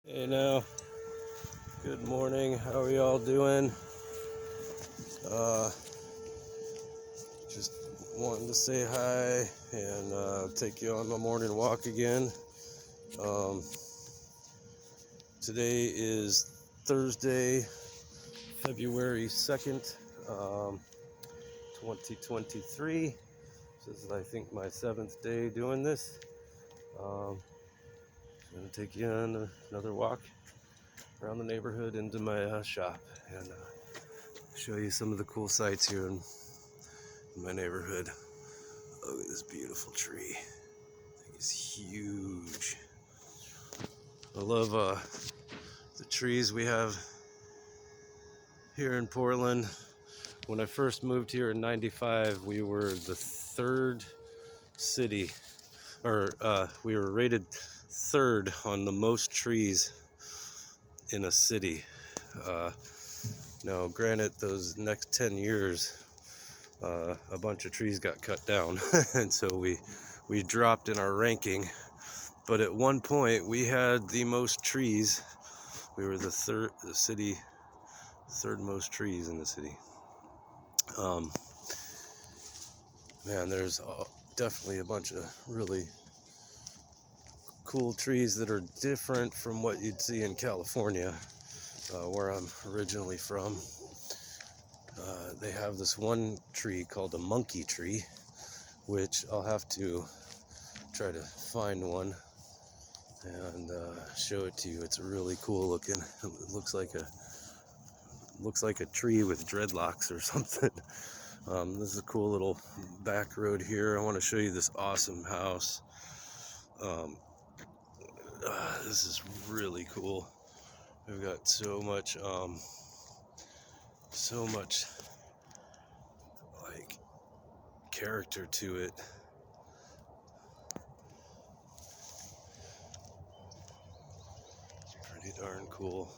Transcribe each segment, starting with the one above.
Hey now, good morning. How are y'all doing? Uh, just wanting to say hi and take you on my morning walk again. Um, Today is Thursday, February 2nd, 2023. This is, I think, my 7th day doing this. I'm going to take you on another walk around the neighborhood into my shop and show you some of the cool sights here in my neighborhood. Look at this beautiful tree. It's huge. I love the trees we have here in Portland. When I first moved here in '95, we were the third city, or we were rated third on the most trees in a city. Uh, Now, granted, those next 10 years, a bunch of trees got cut down, and so we dropped in our ranking. But at one point, we had the most trees. We were the third most trees in the city. Man, there's definitely a bunch of really cool trees that are different from what you'd see in California, where I'm originally from. They have this one tree called a monkey tree, which I'll have to try to find one and show it to you. It's really cool looking. It looks like a tree with dreadlocks or something. This is a cool little back road here. I want to show you this awesome house. This is really cool. We've got so much like character to it. It's pretty darn cool.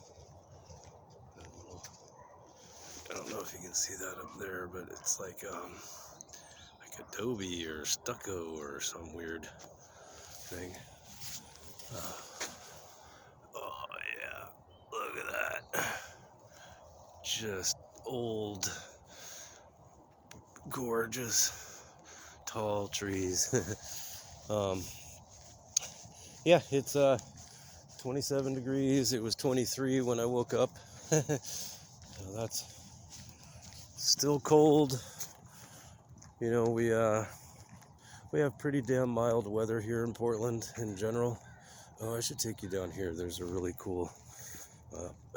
I don't know if you can see that up there, but it's like adobe or stucco or some weird thing. Oh yeah, look at that. Just old, gorgeous, tall trees. Yeah, it's 27 degrees. It was 23 when I woke up. So that's still cold. You know, we have pretty damn mild weather here in Portland in general. Oh, I should take you down here. There's a really cool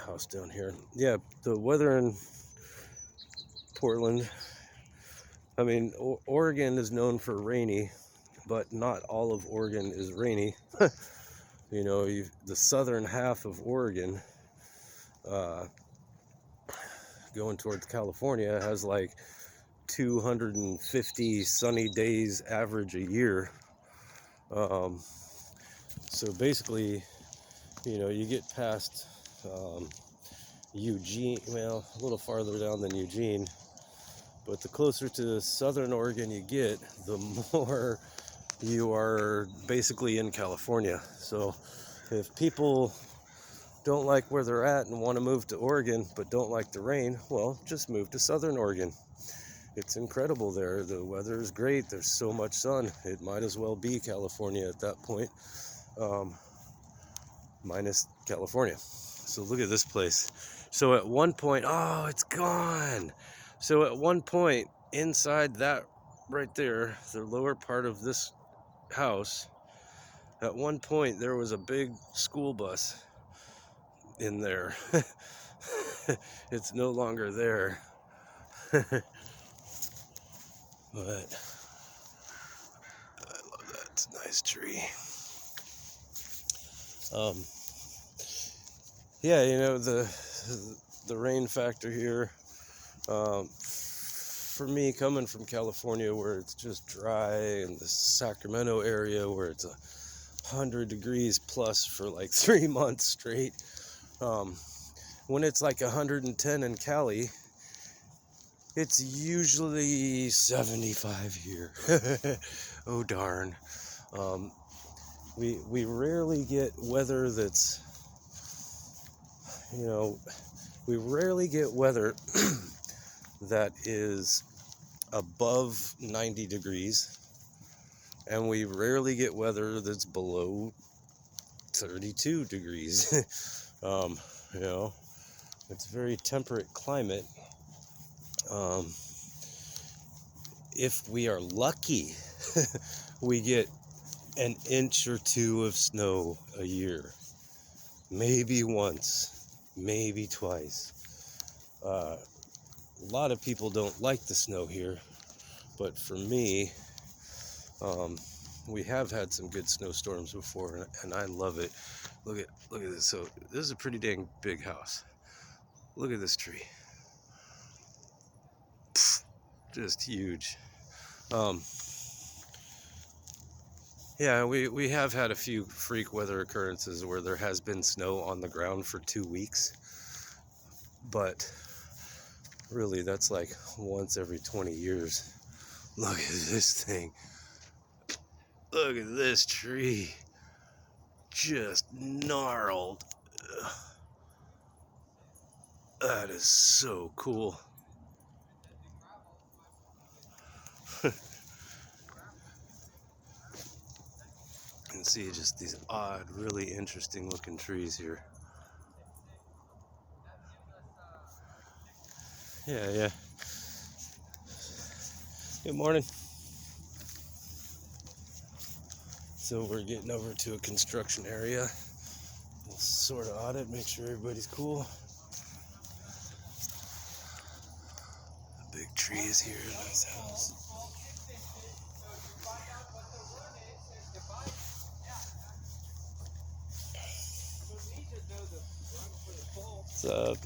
house down here. Yeah, the weather in Portland, I mean, Oregon is known for rainy, but not all of Oregon is rainy. You know, the southern half of Oregon, going towards California, has like 250 sunny days average a year. So basically, you know, you get past Eugene, well, a little farther down than Eugene, but the closer to southern Oregon you get, the more you are basically in California. So if people don't like where they're at and want to move to Oregon but don't like the rain, well, just move to southern Oregon. It's incredible there. The weather is great. There's so much sun. It might as well be California at that point, minus California. So look at this place. So at one point, oh, it's gone. So at one point, inside that right there, the lower part of this house, at one point there was a big school bus in there. It's no longer there. But I love that. It's a nice tree. Yeah, you know, the rain factor here, for me, coming from California where it's just dry, and the Sacramento area where it's 100 degrees plus for like 3 months straight, when it's like 110 in Cali, it's usually 75 here. Oh darn. We rarely get weather that's you know, we rarely get weather that is above 90 degrees, and we rarely get weather that's below 32 degrees. You know, it's a very temperate climate. If we are lucky, we get an inch or two of snow a year. Maybe once, maybe twice. A lot of people don't like the snow here, but for me, we have had some good snowstorms before, and I love it. Look at this. So this is a pretty dang big house. Look at this tree. Just huge. Yeah, we have had a few freak weather occurrences where there has been snow on the ground for 2 weeks, but really that's like once every 20 years. Look at this thing. Look at this tree. Just gnarled. That is so cool. You can see just these odd, really interesting looking trees here. Yeah. Good morning. So we're getting over to a construction area. We'll sort of audit, make sure everybody's cool. The big tree is here, nice house. What's up?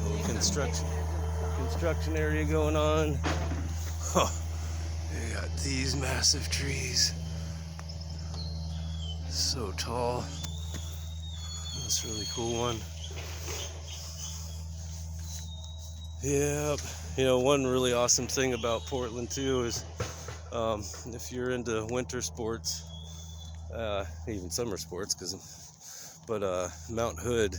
Little construction area going on. Oh, they got these massive trees. So tall. That's a really cool one. Yep. You know, one really awesome thing about Portland too is if you're into winter sports, even summer sports, but Mount Hood,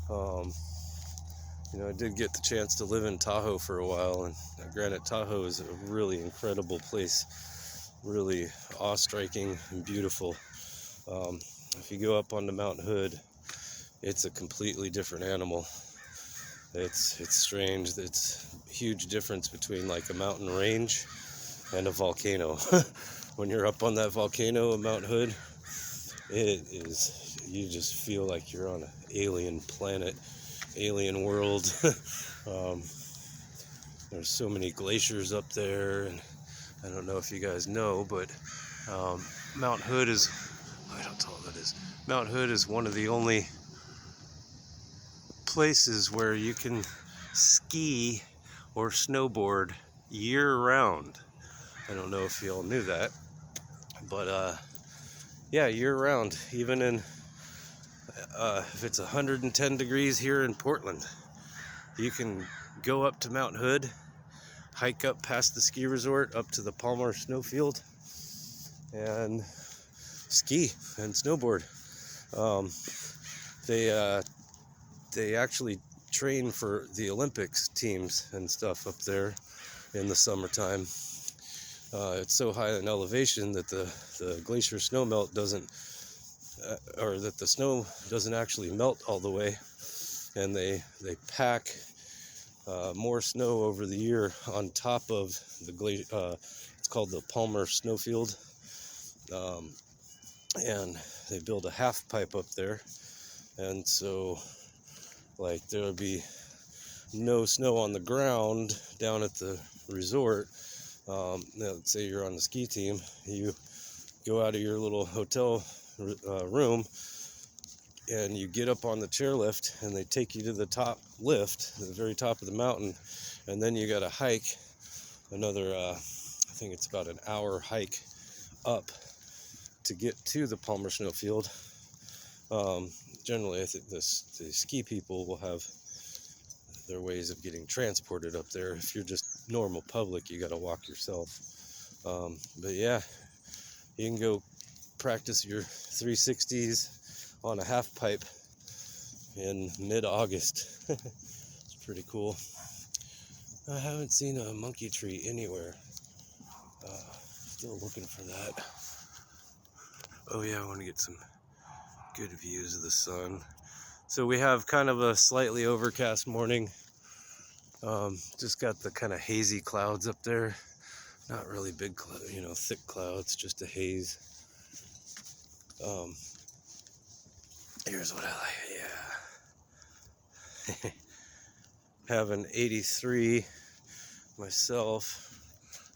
you know, I did get the chance to live in Tahoe for a while, and granted, Tahoe is a really incredible place, really awe-striking and beautiful. If you go up onto Mount Hood, it's a completely different animal. It's strange. It's a huge difference between like a mountain range and a volcano. When you're up on that volcano of Mount Hood, it is, you just feel like you're on an alien planet, alien world. There's so many glaciers up there, and I don't know if you guys know, but Mount Hood is, look how tall that is. Mount Hood is one of the only places where you can ski or snowboard year round. I don't know if you all knew that, but yeah, year round, even in if it's 110 degrees here in Portland, you can go up to Mount Hood, hike up past the ski resort up to the Palmer Snowfield, and ski and snowboard. They actually train for the Olympics teams and stuff up there in the summertime. It's so high in elevation that the glacier snow melt doesn't, or that the snow doesn't actually melt all the way, and they pack more snow over the year on top of the glacier. It's called the Palmer Snowfield, and they build a half pipe up there, and so like there would be no snow on the ground down at the resort. Let's say you're on the ski team, you go out of your little hotel room and you get up on the chairlift, and they take you to the top lift, the very top of the mountain, and then you got to hike another, I think it's about an hour hike up to get to the Palmer Snowfield. Generally, I think the ski people will have there are ways of getting transported up there. If you're just normal public, you got to walk yourself. But yeah, you can go practice your 360s on a half pipe in mid-August. It's pretty cool. I haven't seen a monkey tree anywhere. Still looking for that. Oh yeah, I want to get some good views of the sun. So we have kind of a slightly overcast morning. Just got the kind of hazy clouds up there. Not really big, thick clouds, just a haze. Here's what I like, yeah. Have an 83 myself.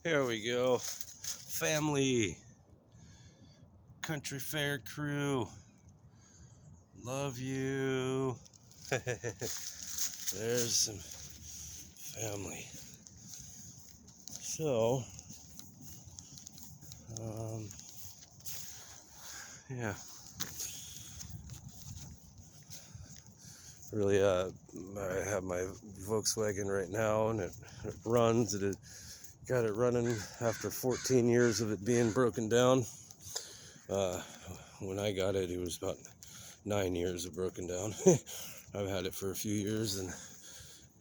Here we go. Family. Country Fair crew. Love you. There's some family. So, yeah. Really, I have my Volkswagen right now, and it runs. Got it running after 14 years of it being broken down. When I got it, it was about 9 years of broken down. I've had it for a few years and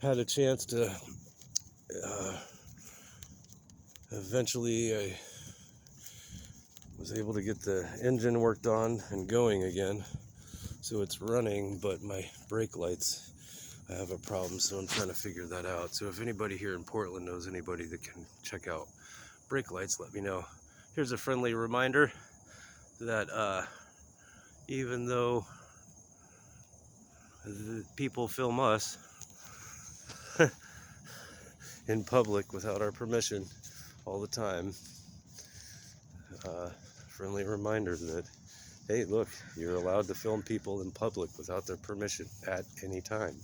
had a chance to eventually I was able to get the engine worked on and going again. So it's running, but my brake lights, I have a problem, so I'm trying to figure that out. So if anybody here in Portland knows anybody that can check out brake lights, let me know. Here's a friendly reminder that even though the people film us in public without our permission all the time, friendly reminder that, hey, look, you're allowed to film people in public without their permission at any time.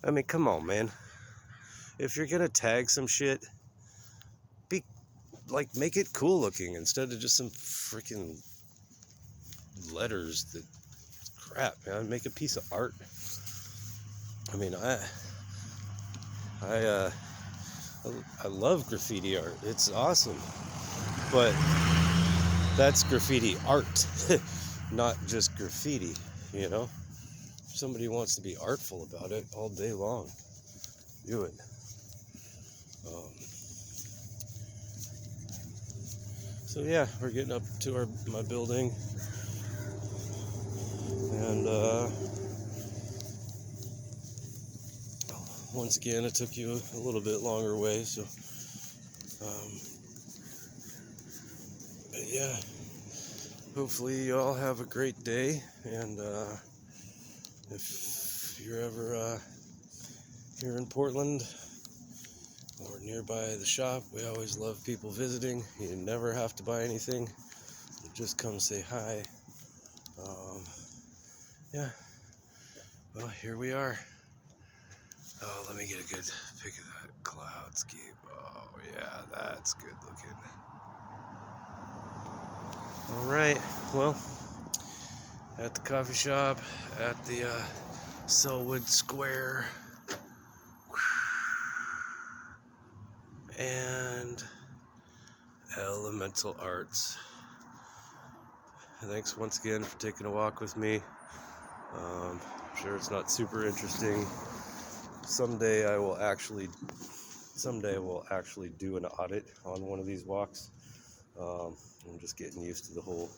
I mean, come on, man. If you're gonna tag some shit, make it cool looking instead of just some freaking letters that crap, man. Make a piece of art. I mean, I love graffiti art. It's awesome. But that's graffiti art, not just graffiti, you know? If somebody wants to be artful about it all day long, do it. So yeah, we're getting up to my building, and once again, it took you a little bit longer way, so but yeah, hopefully you all have a great day, and if you're ever here in Portland or nearby the shop, we always love people visiting. You never have to buy anything, just come say hi. Yeah, well, here we are. Oh, let me get a good pic of that cloudscape. Oh yeah, that's good looking. All right, well, at the coffee shop, at the Selwood Square, and Elemental Arts. Thanks once again for taking a walk with me. I'm sure it's not super interesting. Someday we'll actually do an audit on one of these walks. I'm just getting used to the whole